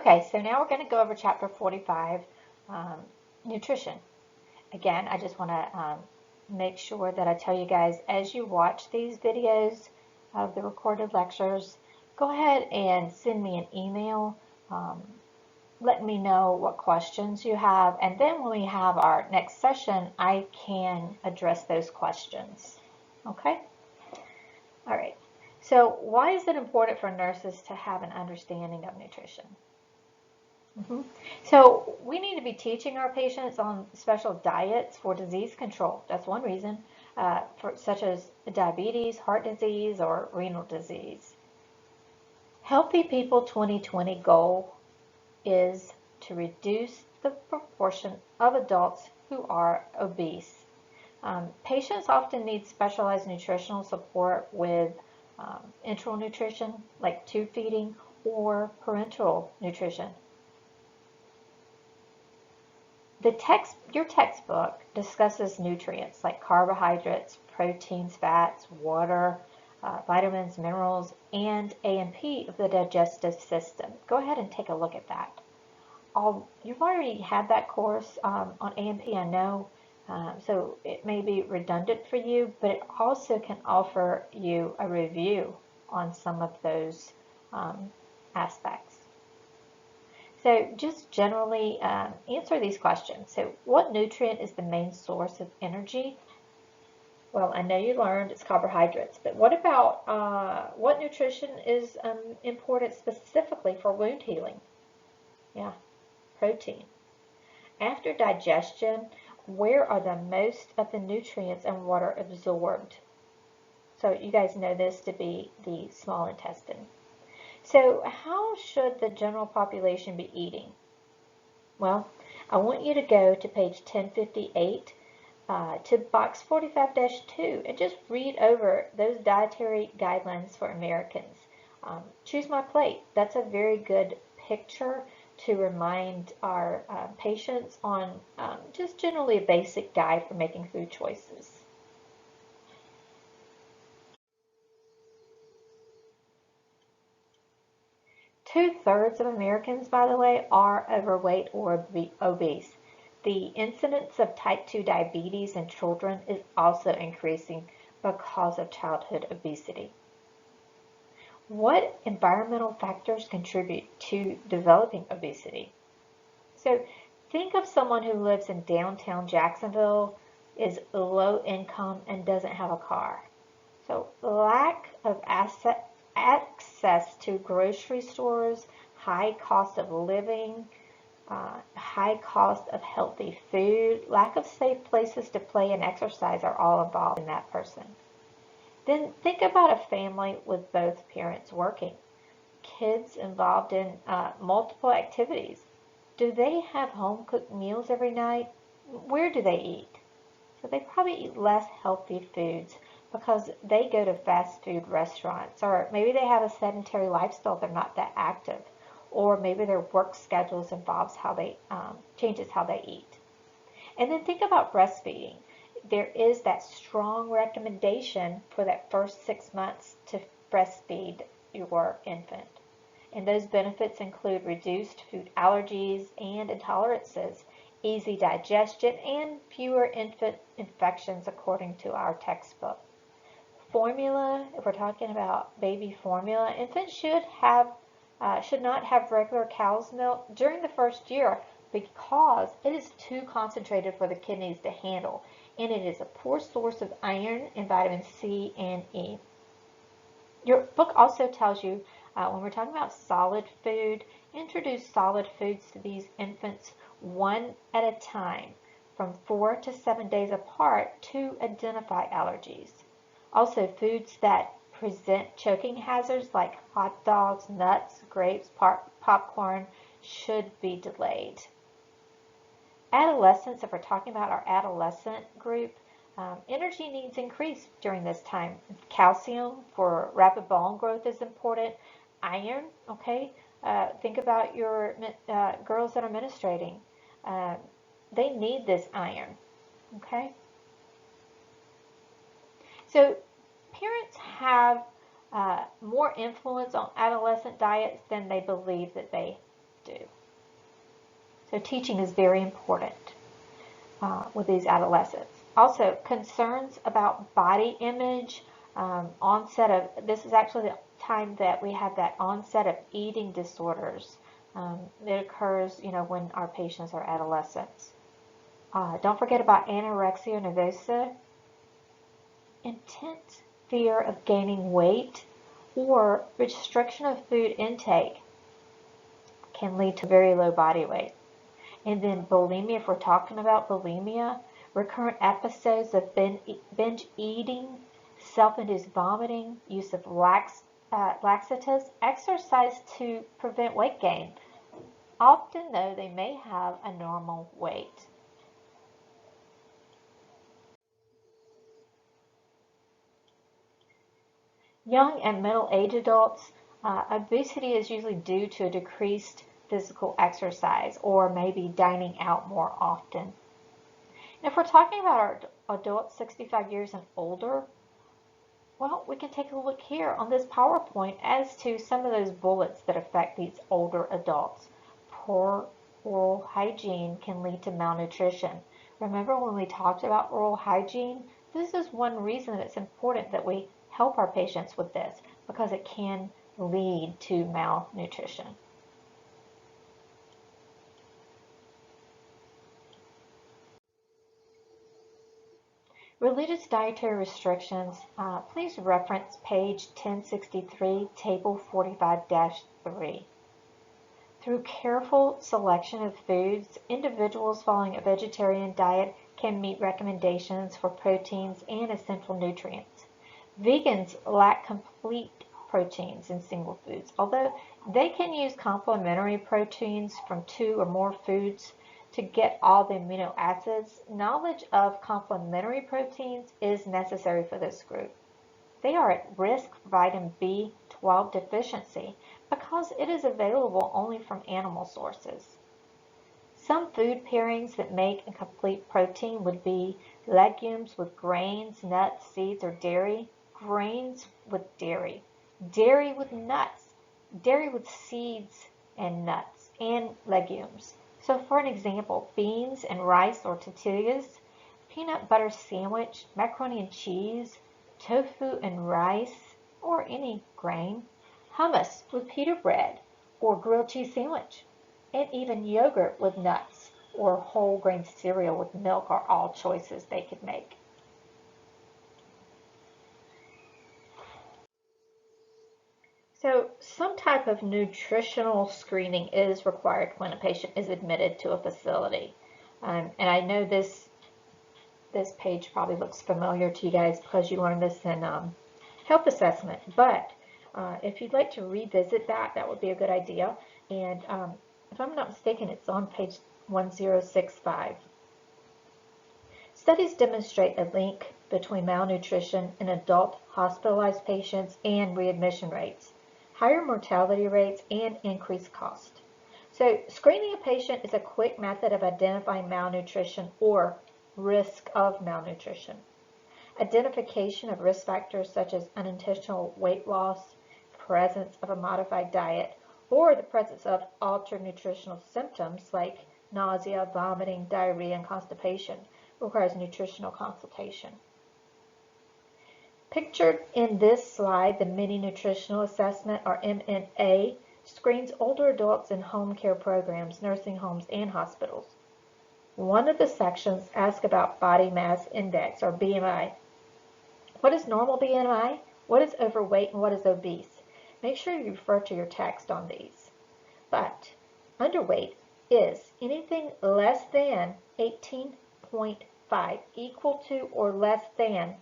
Okay, so now we're going to go over chapter 45, nutrition. Again, I just want to make sure that I tell you guys, as you watch these videos of the recorded lectures, go ahead and send me an email. Let me know what questions you have, and then when we have our next session, I can address those questions. Okay? All right. So why is it important for nurses to have an understanding of nutrition? So we need to be teaching our patients on special diets for disease control. That's one reason, such as diabetes, heart disease, or renal disease. Healthy People 2020 goal is to reduce the proportion of adults who are obese. Patients often need specialized nutritional support with enteral nutrition, like tube feeding, or parenteral nutrition. Your textbook discusses nutrients like carbohydrates, proteins, fats, water, vitamins, minerals, and A&P of the digestive system. Go ahead and take a look at that. You've already had that course on A&P, I know, so it may be redundant for you, but it also can offer you a review on some of those aspects. So just generally answer these questions. So what nutrient is the main source of energy? Well, I know you learned it's carbohydrates, but what about what nutrition is important specifically for wound healing? Yeah, protein. After digestion, where are the most of the nutrients and water absorbed? So you guys know this to be the small intestine. So how should the general population be eating? Well, I want you to go to page 1058 to box 45-2 and just read over those dietary guidelines for Americans. Choose My Plate. That's a very good picture to remind our patients on just generally a basic guide for making food choices. Two-thirds of Americans, by the way, are overweight or obese. The incidence of type 2 diabetes in children is also increasing because of childhood obesity. What environmental factors contribute to developing obesity? So think of someone who lives in downtown Jacksonville, is low income, and doesn't have a car. So lack of access to grocery stores, high cost of living, high cost of healthy food, lack of safe places to play and exercise are all involved in that person. Then think about a family with both parents working, kids involved in multiple activities. Do they have home-cooked meals every night? Where do they eat? So they probably eat less healthy foods because they go to fast food restaurants, or maybe they have a sedentary lifestyle, they're not that active, or maybe their work schedules involves how they changes how they eat. And then think about breastfeeding. There is that strong recommendation for that first 6 months to breastfeed your infant. And those benefits include reduced food allergies and intolerances, easy digestion, and fewer infant infections according to our textbook. Formula, if we're talking about baby formula, infants should not have regular cow's milk during the first year because it is too concentrated for the kidneys to handle, and it is a poor source of iron and vitamin C and E. Your book also tells you when we're talking about solid food, introduce solid foods to these infants one at a time from 4 to 7 days apart to identify allergies. Also, foods that present choking hazards like hot dogs, nuts, grapes, popcorn should be delayed. Adolescents, if we're talking about our adolescent group, energy needs increase during this time. Calcium for rapid bone growth is important. Iron, okay? Think about your girls that are menstruating. They need this iron, okay? So parents have more influence on adolescent diets than they believe that they do. So teaching is very important with these adolescents. Also, concerns about body image, this is actually the time that we have that onset of eating disorders. It occurs, when our patients are adolescents. Don't forget about anorexia nervosa, intense fear of gaining weight or restriction of food intake can lead to very low body weight. And then bulimia, if we're talking about bulimia, recurrent episodes of binge eating, self-induced vomiting, use of laxatives, exercise to prevent weight gain. Often, though, they may have a normal weight. Young and middle-aged adults, obesity is usually due to a decreased physical exercise or maybe dining out more often. And if we're talking about our adults 65 years and older, well, we can take a look here on this PowerPoint as to some of those bullets that affect these older adults. Poor oral hygiene can lead to malnutrition. Remember when we talked about oral hygiene? This is one reason that it's important that we help our patients with this, because it can lead to malnutrition. Religious dietary restrictions, please reference page 1063, table 45-3. Through careful selection of foods, individuals following a vegetarian diet can meet recommendations for proteins and essential nutrients. Vegans lack complete proteins in single foods, although they can use complementary proteins from 2 or more foods to get all the amino acids. Knowledge of complementary proteins is necessary for this group. They are at risk for vitamin B12 deficiency because it is available only from animal sources. Some food pairings that make a complete protein would be legumes with grains, nuts, seeds, or dairy, grains with dairy, dairy with nuts, dairy with seeds and nuts, and legumes. So for an example, beans and rice or tortillas, peanut butter sandwich, macaroni and cheese, tofu and rice, or any grain, hummus with pita bread, or grilled cheese sandwich, and even yogurt with nuts, or whole grain cereal with milk are all choices they could make. So some type of nutritional screening is required when a patient is admitted to a facility. And I know this page probably looks familiar to you guys because you learned this in health assessment. But if you'd like to revisit that, that would be a good idea. And if I'm not mistaken, it's on page 1065. Studies demonstrate a link between malnutrition in adult hospitalized patients and readmission rates, higher mortality rates, and increased cost. So screening a patient is a quick method of identifying malnutrition or risk of malnutrition. Identification of risk factors such as unintentional weight loss, presence of a modified diet, or the presence of altered nutritional symptoms like nausea, vomiting, diarrhea, and constipation requires nutritional consultation. Pictured in this slide, the Mini Nutritional Assessment, or MNA, screens older adults in home care programs, nursing homes, and hospitals. One of the sections asks about body mass index, or BMI. What is normal BMI? What is overweight, and what is obese? Make sure you refer to your text on these. But underweight is anything less than 18.5, equal to or less than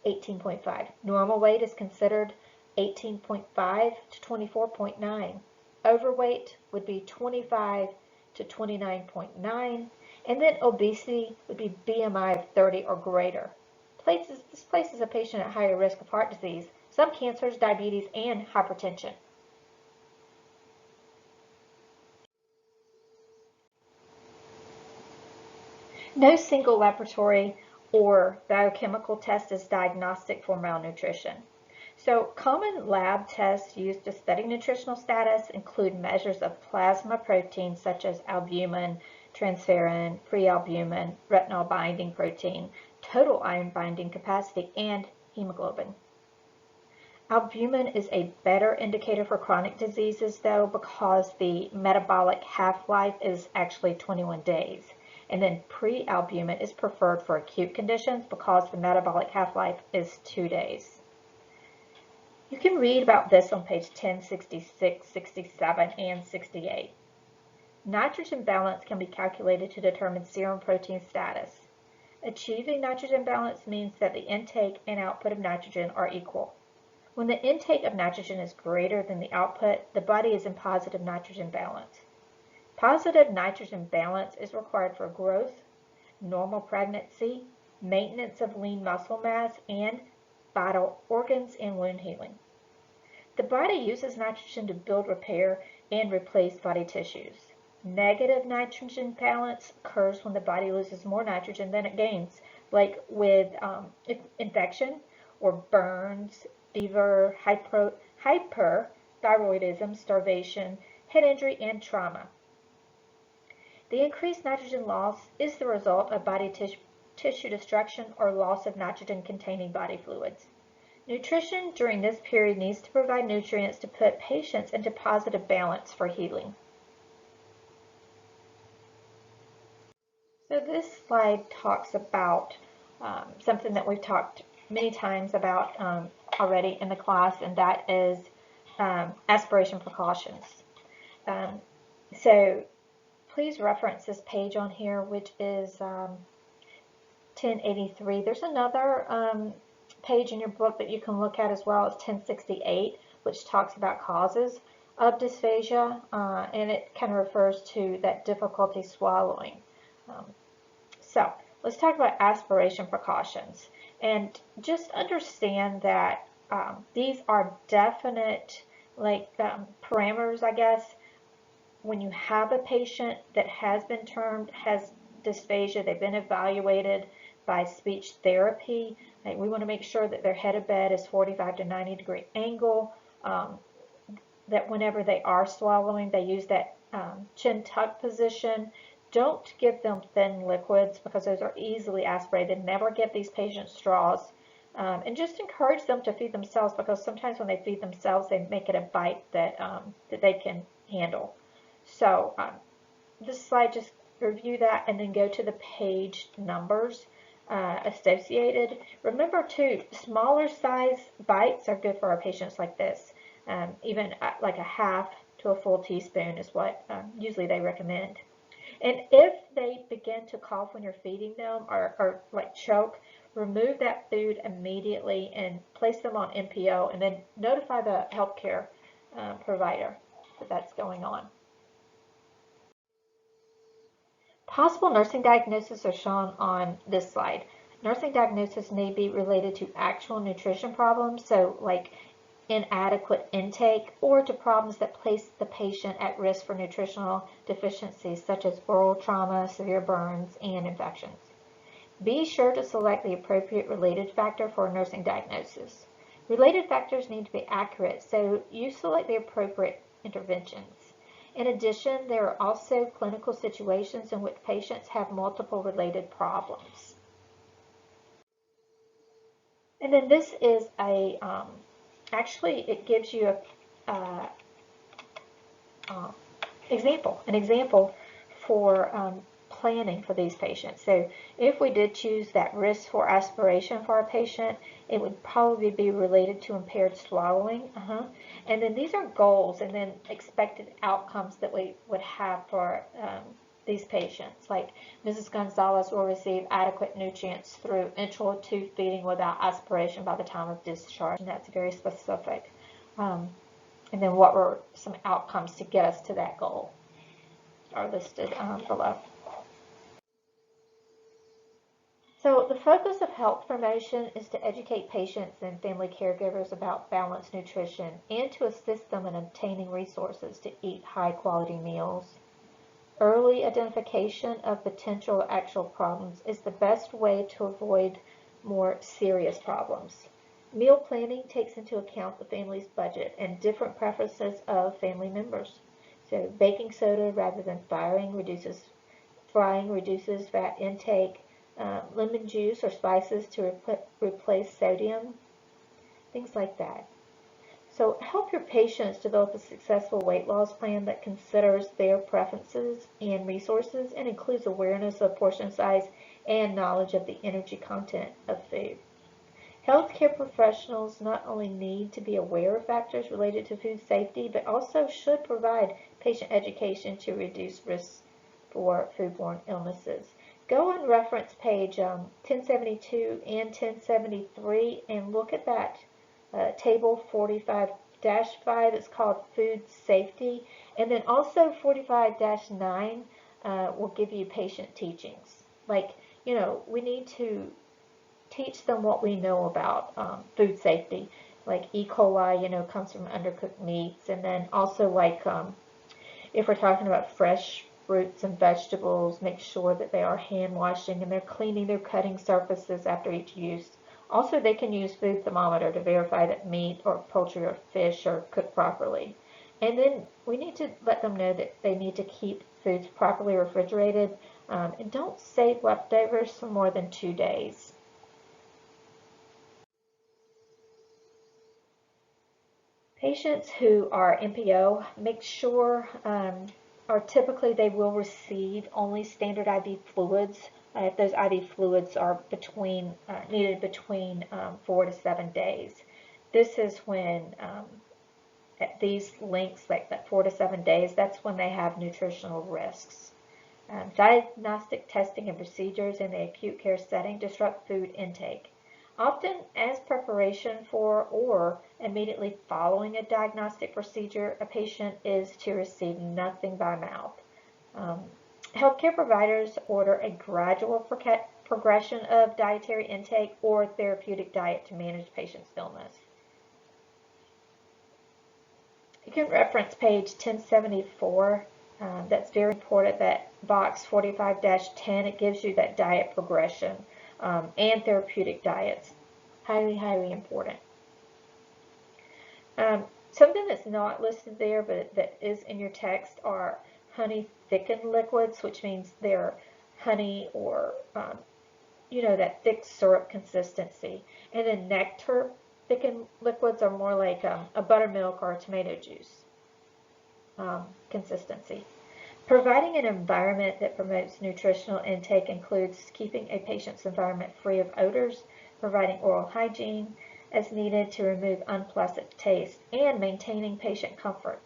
18.5. Normal weight is considered 18.5 to 24.9. Overweight would be 25 to 29.9. And then obesity would be BMI of 30 or greater. This places a patient at higher risk of heart disease, some cancers, diabetes, and hypertension. No single laboratory or biochemical test is diagnostic for malnutrition. So common lab tests used to study nutritional status include measures of plasma proteins such as albumin, transferrin, prealbumin, retinol binding protein, total iron binding capacity, and hemoglobin. Albumin is a better indicator for chronic diseases though, because the metabolic half-life is actually 21 days. And then prealbumin is preferred for acute conditions because the metabolic half-life is 2 days. You can read about this on page 1066, 67, and 68. Nitrogen balance can be calculated to determine serum protein status. Achieving nitrogen balance means that the intake and output of nitrogen are equal. When the intake of nitrogen is greater than the output, the body is in positive nitrogen balance. Positive nitrogen balance is required for growth, normal pregnancy, maintenance of lean muscle mass, and vital organs and wound healing. The body uses nitrogen to build, repair, and replace body tissues. Negative nitrogen balance occurs when the body loses more nitrogen than it gains, like with infection or burns, fever, hyperthyroidism, starvation, head injury, and trauma. The increased nitrogen loss is the result of body tissue destruction or loss of nitrogen-containing body fluids. Nutrition during this period needs to provide nutrients to put patients into positive balance for healing. So this slide talks about something that we've talked many times about already in the class, and that is aspiration precautions. So please reference this page on here, which is 1083. There's another page in your book that you can look at as well. It's 1068, which talks about causes of dysphagia, and it kind of refers to that difficulty swallowing. So let's talk about aspiration precautions, and just understand that these are definite parameters, I guess. When you have a patient that has been termed has dysphagia, they've been evaluated by speech therapy. We want to make sure that their head of bed is 45 to 90 degree angle, that whenever they are swallowing, they use that chin tuck position. Don't give them thin liquids because those are easily aspirated. Never give these patients straws. And just encourage them to feed themselves, because sometimes when they feed themselves, they make it a bite that, that they can handle. So this slide, just review that and then go to the page numbers associated. Remember too, smaller size bites are good for our patients like this. Even like a half to a full teaspoon is what usually they recommend. And if they begin to cough when you're feeding them or like choke, remove that food immediately and place them on NPO, and then notify the healthcare provider that that's going on. Possible nursing diagnoses are shown on this slide. Nursing diagnosis may be related to actual nutrition problems, so like inadequate intake, or to problems that place the patient at risk for nutritional deficiencies such as oral trauma, severe burns, and infections. Be sure to select the appropriate related factor for a nursing diagnosis. Related factors need to be accurate, so you select the appropriate interventions. In addition, there are also clinical situations in which patients have multiple related problems. And then this is a, actually it gives you a an example for planning for these patients. So if we did choose that risk for aspiration for our patient, it would probably be related to impaired swallowing. And then these are goals and then expected outcomes that we would have for these patients. Like Mrs. Gonzalez will receive adequate nutrients through enteral tube feeding without aspiration by the time of discharge. And that's very specific. And then what were some outcomes to get us to that goal are listed below. So the focus of health promotion is to educate patients and family caregivers about balanced nutrition and to assist them in obtaining resources to eat high-quality meals. Early identification of potential actual problems is the best way to avoid more serious problems. Meal planning takes into account the family's budget and different preferences of family members. So baking soda rather than frying reduces fat intake. Lemon juice or spices to replace sodium, things like that. So help your patients develop a successful weight loss plan that considers their preferences and resources and includes awareness of portion size and knowledge of the energy content of food. Healthcare professionals not only need to be aware of factors related to food safety, but also should provide patient education to reduce risks for foodborne illnesses. Go on reference page 1072 and 1073 and look at that table 45-5. It's called food safety. And then also 45-9 will give you patient teachings. Like, we need to teach them what we know about food safety. Like E. coli, comes from undercooked meats. And then also like if we're talking about fresh fruits and vegetables, make sure that they are hand washing and they're cleaning their cutting surfaces after each use. Also, they can use food thermometer to verify that meat or poultry or fish are cooked properly. And then we need to let them know that they need to keep foods properly refrigerated and don't save leftovers for more than 2 days. Patients who are NPO, make sure, or typically they will receive only standard IV fluids if those IV fluids are needed between 4 to 7 days. This is when at these lengths, like that 4 to 7 days, that's when they have nutritional risks. Diagnostic testing and procedures in the acute care setting disrupt food intake. Often as preparation for or immediately following a diagnostic procedure, a patient is to receive nothing by mouth. Healthcare providers order a gradual progression of dietary intake or therapeutic diet to manage patients' illness. You can reference page 1074. That's very important, that box 45-10. It gives you that diet progression and therapeutic diets. Highly, highly important. Something that's not listed there but that is in your text are honey thickened liquids, which means they're honey or that thick syrup consistency. And then nectar thickened liquids are more like a buttermilk or a tomato juice consistency. Providing an environment that promotes nutritional intake includes keeping a patient's environment free of odors, providing oral hygiene as needed to remove unpleasant taste, and maintaining patient comfort.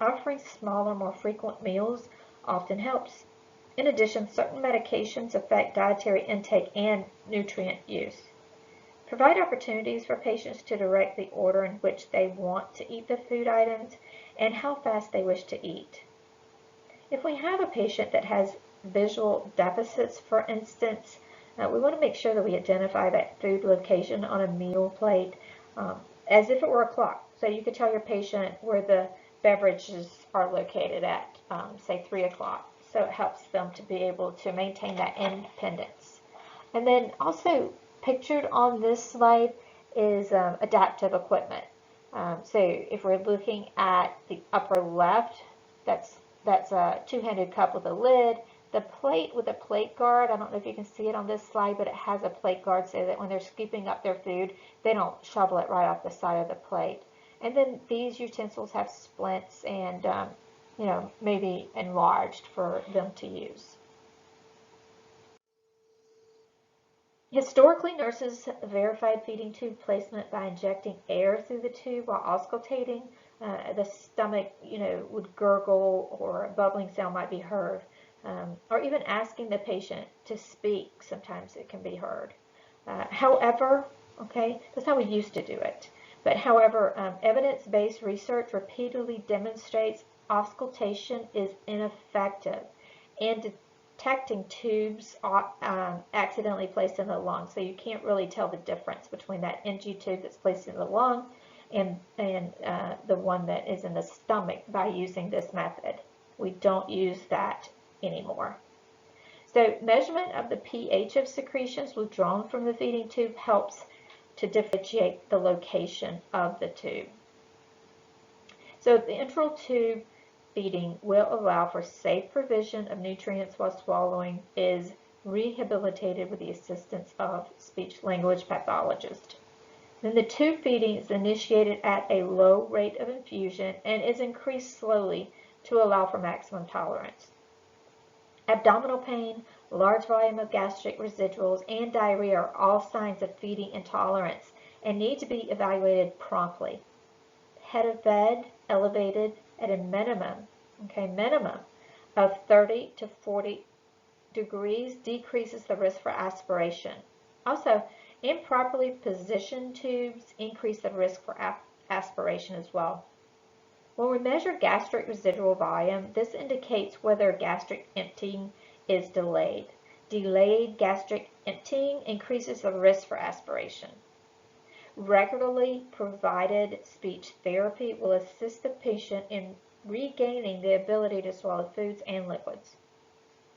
Offering smaller, more frequent meals often helps. In addition, certain medications affect dietary intake and nutrient use. Provide opportunities for patients to direct the order in which they want to eat the food items and how fast they wish to eat. If we have a patient that has visual deficits, for instance, we want to make sure that we identify that food location on a meal plate as if it were a clock. So you could tell your patient where the beverages are located at, say 3 o'clock. So it helps them to be able to maintain that independence. And then also pictured on this slide is adaptive equipment. So if we're looking at the upper left, that's a two-handed cup with a lid. The plate with a plate guard, I don't know if you can see it on this slide, but it has a plate guard so that when they're scooping up their food, they don't shovel it right off the side of the plate. And then these utensils have splints and, maybe enlarged for them to use. Historically, nurses verified feeding tube placement by injecting air through the tube while auscultating. The stomach, would gurgle or a bubbling sound might be heard. Or even asking the patient to speak, sometimes it can be heard. However, that's how we used to do it. But however, evidence-based research repeatedly demonstrates auscultation is ineffective in detecting tubes accidentally placed in the lung. So you can't really tell the difference between that NG tube that's placed in the lung and the one that is in the stomach by using this method. We don't use that anymore. So measurement of the pH of secretions withdrawn from the feeding tube helps to differentiate the location of the tube. So the enteral tube feeding will allow for safe provision of nutrients while swallowing, is rehabilitated with the assistance of speech-language pathologist. Then the tube feeding is initiated at a low rate of infusion and is increased slowly to allow for maximum tolerance. Abdominal pain, large volume of gastric residuals, and diarrhea are all signs of feeding intolerance and need to be evaluated promptly. Head of bed elevated at a minimum of 30 to 40 degrees decreases the risk for aspiration. Also, improperly positioned tubes increase the risk for aspiration as well. When we measure gastric residual volume, this indicates whether gastric emptying is delayed. Delayed gastric emptying increases the risk for aspiration. Regularly provided speech therapy will assist the patient in regaining the ability to swallow foods and liquids.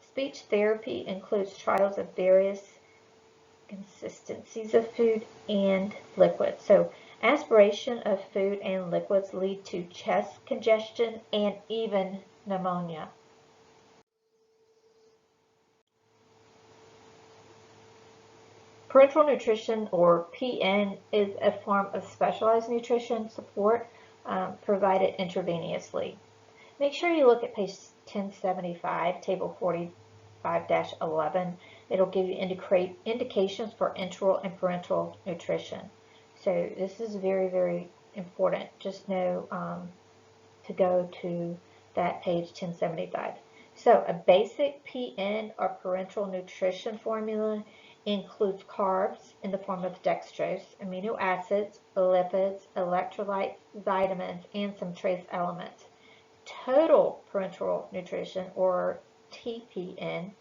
Speech therapy includes trials of various consistencies of food and liquids. So aspiration of food and liquids lead to chest congestion and even pneumonia. Parenteral nutrition, or PN, is a form of specialized nutrition support provided intravenously. Make sure you look at page 1075, table 45-11. It'll give you indications for enteral and parenteral nutrition. So this is very, very important. Just know to go to that page 1075. So a basic PN or parenteral nutrition formula includes carbs in the form of dextrose, amino acids, lipids, electrolytes, vitamins, and some trace elements. Total parenteral nutrition, or TPN,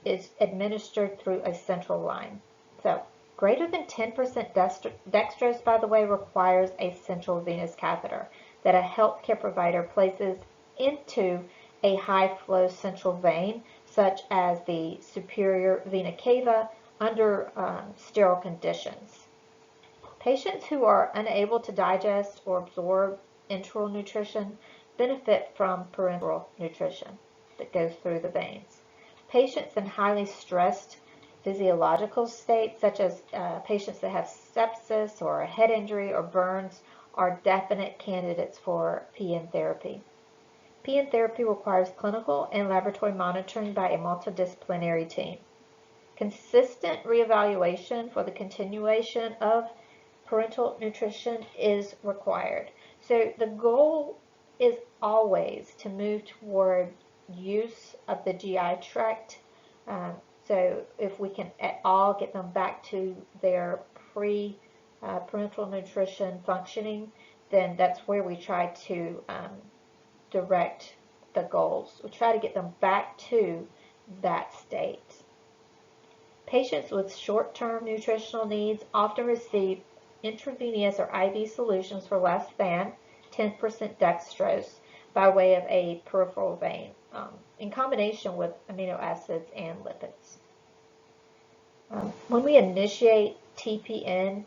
is administered through a central line. So greater than 10% dextrose, by the way, requires a central venous catheter that a healthcare provider places into a high-flow central vein, such as the superior vena cava, under sterile conditions. Patients who are unable to digest or absorb enteral nutrition benefit from parenteral nutrition that goes through the veins. Patients in highly stressed physiological states, such as patients that have sepsis or a head injury or burns, are definite candidates for PN therapy. PN therapy requires clinical and laboratory monitoring by a multidisciplinary team. Consistent reevaluation for the continuation of parenteral nutrition is required. So the goal is always to move toward use of the GI tract. So if we can at all get them back to their pre-parenteral nutrition functioning, then that's where we try to direct the goals. We try to get them back to that state. Patients with short-term nutritional needs often receive intravenous or IV solutions for less than 10% dextrose by way of a peripheral vein, in combination with amino acids and lipids. When we initiate TPN,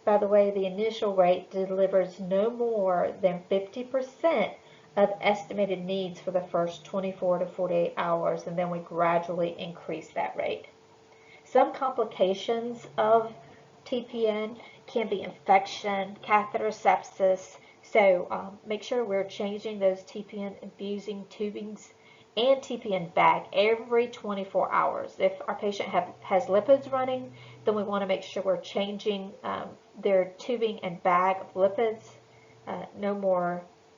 by the way, the initial rate delivers no more than 50% of estimated needs for the first 24 to 48 hours, and then we gradually increase that rate. Some complications of TPN can be infection, catheter sepsis, so make sure we're changing those TPN infusing tubings and TPN bag every 24 hours. If our patient has lipids running, then we want to make sure we're changing their tubing and bag of lipids.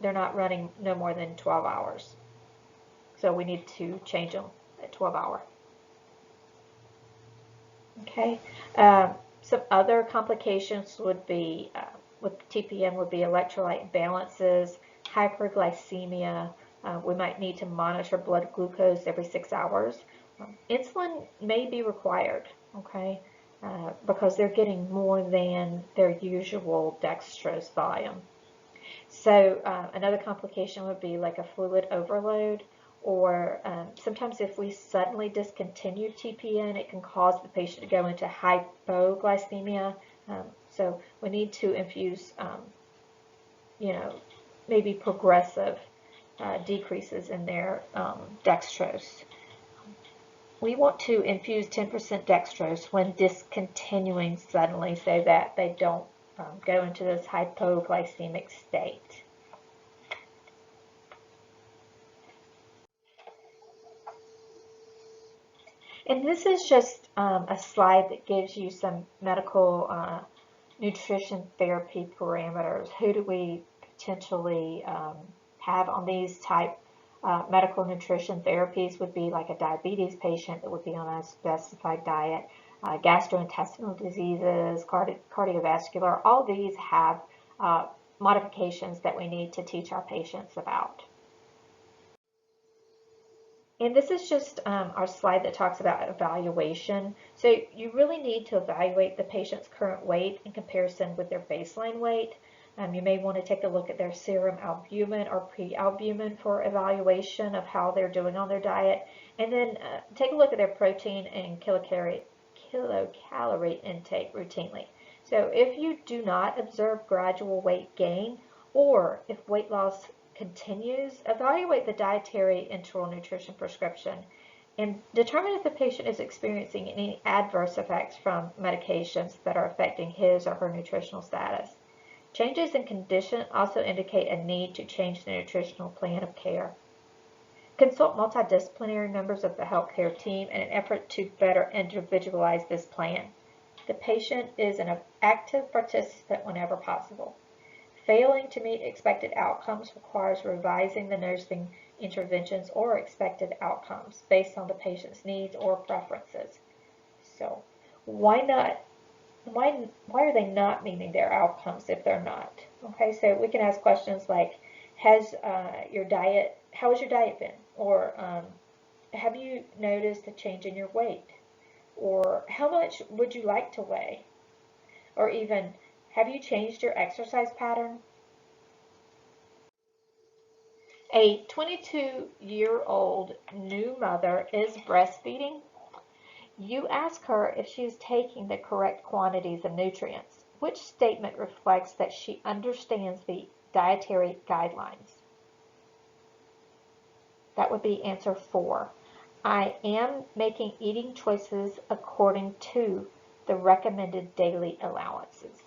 They're not running no more than 12 hours. So we need to change them at 12 hours. Okay. Some other complications would be with TPN would be electrolyte imbalances, hyperglycemia. We might need to monitor blood glucose every 6 hours. Insulin may be required, okay, because they're getting more than their usual dextrose volume. So another complication would be like a fluid overload or sometimes if we suddenly discontinue TPN, it can cause the patient to go into hypoglycemia. So we need to infuse, maybe progressive decreases in their dextrose. We want to infuse 10% dextrose when discontinuing suddenly so that they don't go into this hypoglycemic state. And this is just a slide that gives you some medical nutrition therapy parameters. Who do we potentially have on these type medical nutrition therapies? Would be like a diabetes patient that would be on a specified diet, gastrointestinal diseases, cardiovascular. All these have modifications that we need to teach our patients about. And this is just our slide that talks about evaluation. So you really need to evaluate the patient's current weight in comparison with their baseline weight. You may want to take a look at their serum albumin or pre-albumin for evaluation of how they're doing on their diet. And then take a look at their protein and kilocalorie intake routinely. So if you do not observe gradual weight gain, or if weight loss continues, evaluate the dietary enteral nutrition prescription and determine if the patient is experiencing any adverse effects from medications that are affecting his or her nutritional status. Changes in condition also indicate a need to change the nutritional plan of care. Consult multidisciplinary members of the healthcare team in an effort to better individualize this plan. The patient is an active participant whenever possible. Failing to meet expected outcomes requires revising the nursing interventions or expected outcomes based on the patient's needs or preferences. So why are they not meeting their outcomes if they're not? Okay, so we can ask questions like, how has your diet been? Or have you noticed a change in your weight? Or how much would you like to weigh? Or even, have you changed your exercise pattern? A 22-year-old new mother is breastfeeding. You ask her if she is taking the correct quantities of nutrients. Which statement reflects that she understands the dietary guidelines? That would be answer 4. I am making eating choices according to the recommended daily allowances.